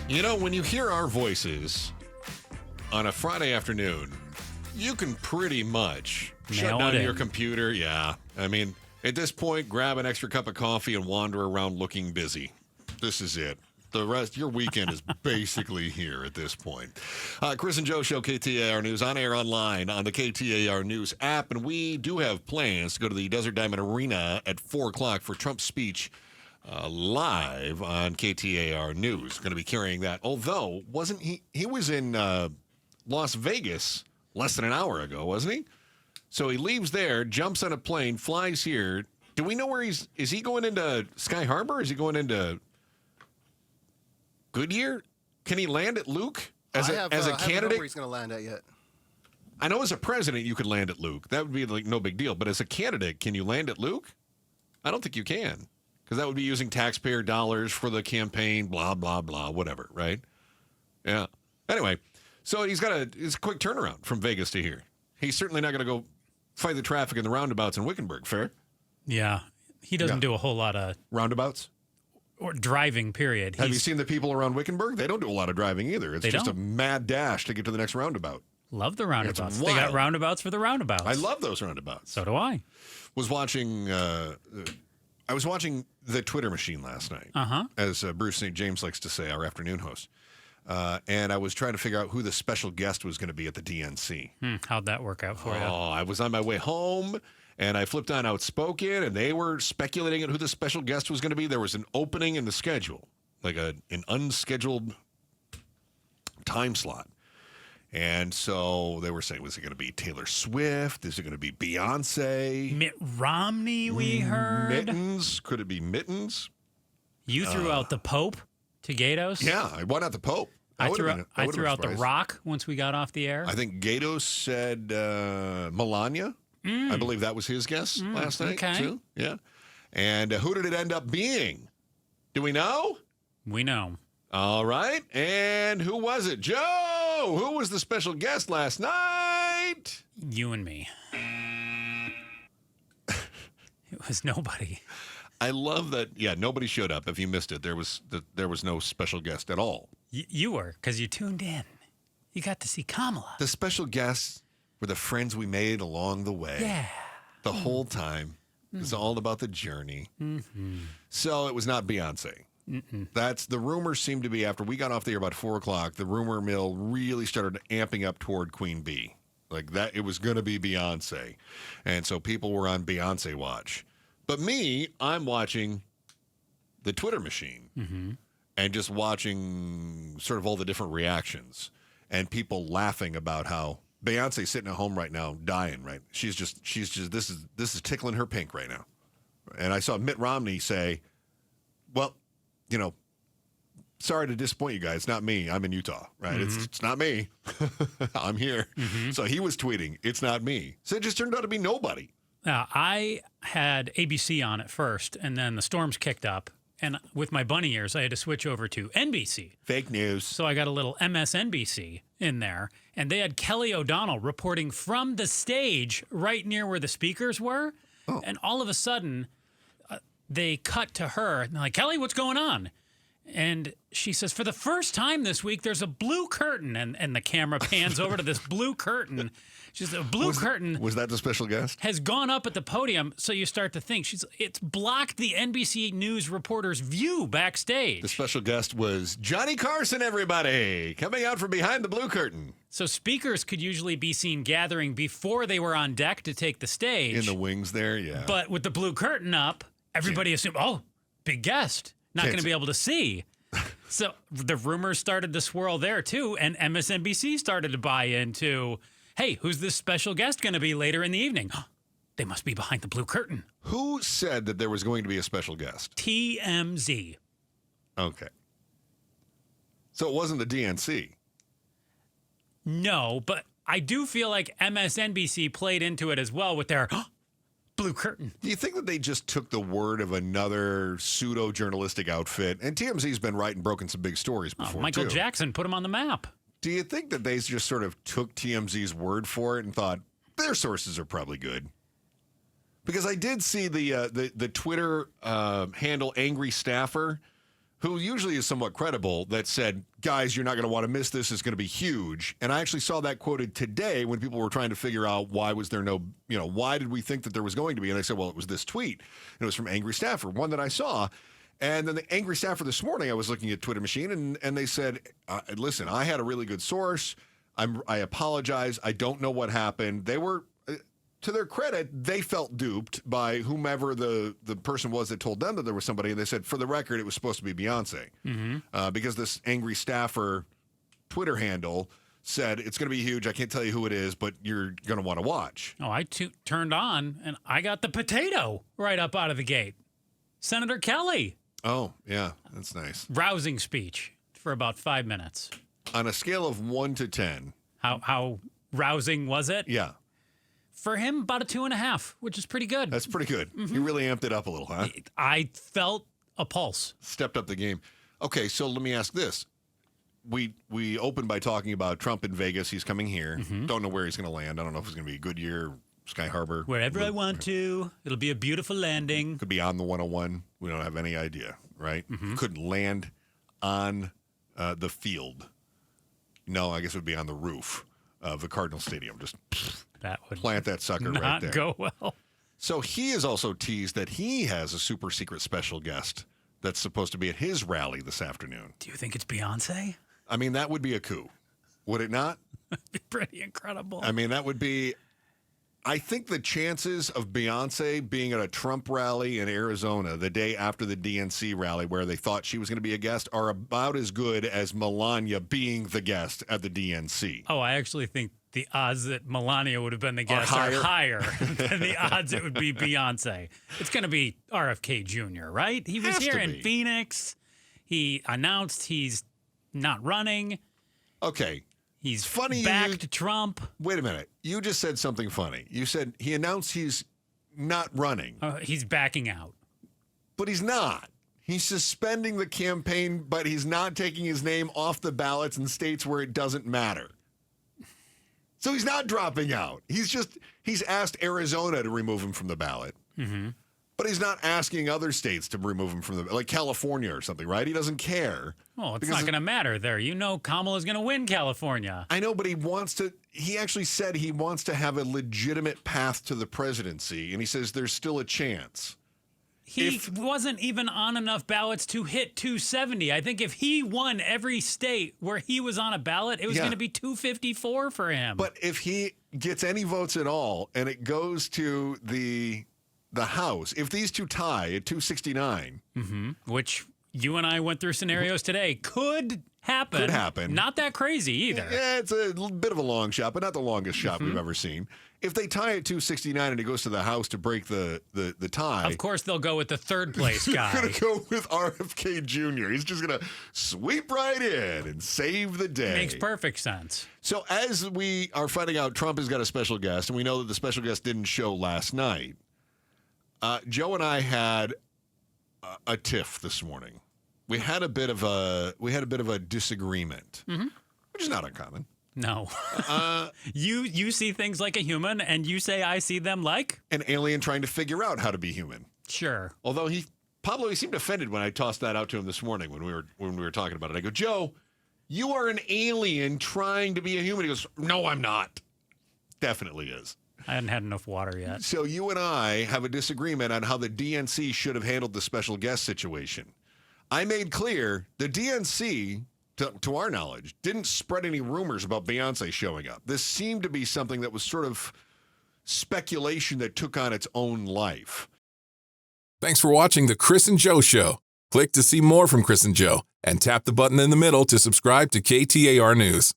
You know, when you hear our voices on a Friday afternoon, you can pretty much shut down your computer. Yeah. I mean, at this point, grab an extra cup of coffee and wander around looking busy. This is it. The rest, your weekend is basically here at this point. Chris and Joe Show, KTAR News, on air online on the KTAR News app. And we do have plans to go to the Desert Diamond Arena at 4 o'clock for Trump's speech live on KTAR News. Going to be carrying that. Although, wasn't he was in Las Vegas less than an hour ago, wasn't he? So he leaves there, jumps on a plane, flies here. Do we know where is he going into Sky Harbor? Is he going into Goodyear? Can he land at Luke as a candidate? I don't know where he's going to land at yet. I know as a president you could land at Luke. That would be like no big deal. But as a candidate, can you land at Luke? I don't think you can, because that would be using taxpayer dollars for the campaign, blah, blah, blah, whatever, right? Yeah. Anyway, so it's a quick turnaround from Vegas to here. He's certainly not going to go fight the traffic in the roundabouts in Wickenburg, fair? Yeah. He doesn't do a whole lot of roundabouts? Or driving, period. Have you seen the people around Wickenburg? They don't do a lot of driving either. It's just a mad dash to get to the next roundabout. Love the roundabouts. They got roundabouts for the roundabouts. I love those roundabouts. So do I. Was watching I was watching the Twitter machine last night, as Bruce St. James likes to say, our afternoon host. And I was trying to figure out who the special guest was going to be at the DNC. How'd that work out for you? Oh, I was on my way home, and I flipped on Outspoken, and they were speculating on who the special guest was going to be. There was an opening in the schedule, like an unscheduled time slot. And so they were saying, was it going to be Taylor Swift? Is it going to be Beyonce? Mitt Romney, we heard. Mittens? Could it be Mittens? You threw out the Pope to Gatos? Yeah, why not the Pope? I threw out the Rock once we got off the air. I think Gatos said Melania. I believe that was his guess last night, too. Yeah. And who did it end up being? Do we know? We know. All right. And who was it? Joe! Who was the special guest last night? You and me. It was nobody. I love that. Yeah, nobody showed up. If you missed it, there was no special guest at all. You were, because you tuned in. You got to see Kamala. The special guests were the friends we made along the way. Yeah. The whole time. It was all about the journey. Mm-hmm. So it was not Beyonce. That's the rumor seemed to be after we got off the air about 4 o'clock. The rumor mill really started amping up toward Queen Bee, like that. It was going to be Beyonce, and so people were on Beyonce watch. But me, I'm watching the Twitter machine and just watching sort of all the different reactions and people laughing about how Beyonce's sitting at home right now, dying. Right, she's just this is tickling her pink right now. And I saw Mitt Romney say, "Well, you know, sorry to disappoint you guys. It's not me. I'm in Utah, right? It's not me. I'm here." So he was tweeting, "It's not me." So it just turned out to be nobody. I had ABC on at first, and then the storms kicked up. And with my bunny ears, I had to switch over to NBC. Fake news. So I got a little MSNBC in there. And they had Kelly O'Donnell reporting from the stage right near where the speakers were. Oh. And all of a sudden, they cut to her. And they're like, "Kelly, what's going on?" And she says, "For the first time this week, there's a blue curtain." And the camera pans over to this blue curtain. She says, "A blue curtain." Was that the special guest? Has gone up at the podium. So you start to think, it's blocked the NBC News reporter's view backstage. The special guest was Johnny Carson, everybody, coming out from behind the blue curtain. So speakers could usually be seen gathering before they were on deck to take the stage. In the wings there, yeah. But with the blue curtain up, everybody assumed, oh, big guest. Not going to be able to see. So the rumors started to swirl there, too. And MSNBC started to buy into, hey, who's this special guest going to be later in the evening? They must be behind the blue curtain. Who said that there was going to be a special guest? TMZ. Okay. So it wasn't the DNC. No, but I do feel like MSNBC played into it as well with their blue curtain. Do you think that they just took the word of another pseudo-journalistic outfit? And TMZ's been writing broken some big stories before, Michael too. Jackson put him on the map. Do you think that they just sort of took TMZ's word for it and thought, their sources are probably good? Because I did see the Twitter handle Angry Staffer who usually is somewhat credible, that said, guys, you're not going to want to miss this. It's going to be huge. And I actually saw that quoted today when people were trying to figure out why was there no, why did we think that there was going to be? And I said, well, it was this tweet. And it was from Angry Staffer, one that I saw. And then the Angry Staffer this morning, I was looking at Twitter Machine, and they said, listen, I had a really good source. I apologize. I don't know what happened. They were... To their credit, they felt duped by whomever the person was that told them that there was somebody. And they said, for the record, it was supposed to be Beyonce. Because this Angry Staffer Twitter handle said, it's going to be huge. I can't tell you who it is, but you're going to want to watch. Oh, I turned on, and I got the potato right up out of the gate. Senator Kelly. Oh, yeah. That's nice. Rousing speech for about 5 minutes. On a scale of 1 to 10. How rousing was it? Yeah. For him, about a 2.5, which is pretty good. That's pretty good. You really amped it up a little, huh? I felt a pulse. Stepped up the game. Okay, so let me ask this. We opened by talking about Trump in Vegas. He's coming here. Don't know where he's going to land. I don't know if it's going to be Goodyear, Sky Harbor. Wherever I want to. It'll be a beautiful landing. Could be on the 101. We don't have any idea, right? Could land on the field. No, I guess it would be on the roof of the Cardinal Stadium. Just... That would plant that sucker right there. Not go well. So he has also teased that he has a super secret special guest that's supposed to be at his rally this afternoon. Do you think it's Beyonce? I mean, that would be a coup. Would it not? That'd be pretty incredible. I mean, that would be... I think the chances of Beyonce being at a Trump rally in Arizona the day after the DNC rally where they thought she was going to be a guest are about as good as Melania being the guest at the DNC. Oh, I actually think the odds that Melania would have been the guest are higher than the odds it would be Beyonce. It's going to be RFK Jr., right? He was here in Phoenix. He announced he's not running. Okay. He's funny backed Trump. Wait a minute. You just said something funny. You said he announced he's not running. He's backing out. But he's not. He's suspending the campaign, but he's not taking his name off the ballots in states where it doesn't matter. So he's not dropping out. He's asked Arizona to remove him from the ballot. But he's not asking other states to remove him from the, like California or something, right? He doesn't care. Well, it's not going to matter there. You know Kamala's going to win California. I know, but he actually said he wants to have a legitimate path to the presidency, and he says there's still a chance. He wasn't even on enough ballots to hit 270. I think if he won every state where he was on a ballot, it was going to be 254 for him. But if he gets any votes at all, and it goes to the House, if these two tie at 269, which you and I went through scenarios today, could happen. Could happen. Not that crazy either. Yeah, it's a bit of a long shot, but not the longest shot we've ever seen. If they tie at 269 and it goes to the House to break the tie, of course they'll go with the third place guy. They're going to go with RFK Jr. He's just going to sweep right in and save the day. Makes perfect sense. So as we are finding out, Trump has got a special guest, and we know that the special guest didn't show last night. Joe and I had a tiff this morning. We had a bit of a disagreement, which is not uncommon. No. You see things like a human, and you say I see them like an alien trying to figure out how to be human. Sure. Although Pablo, he seemed offended when I tossed that out to him this morning when we were talking about it. I go, Joe, you are an alien trying to be a human. He goes, no, I'm not. Definitely is. I hadn't had enough water yet. So you and I have a disagreement on how the DNC should have handled the special guest situation. I made clear the DNC, to our knowledge, didn't spread any rumors about Beyonce showing up. This seemed to be something that was sort of speculation that took on its own life. Thanks for watching The Chris and Joe Show. Click to see more from Chris and Joe and tap the button in the middle to subscribe to KTAR News.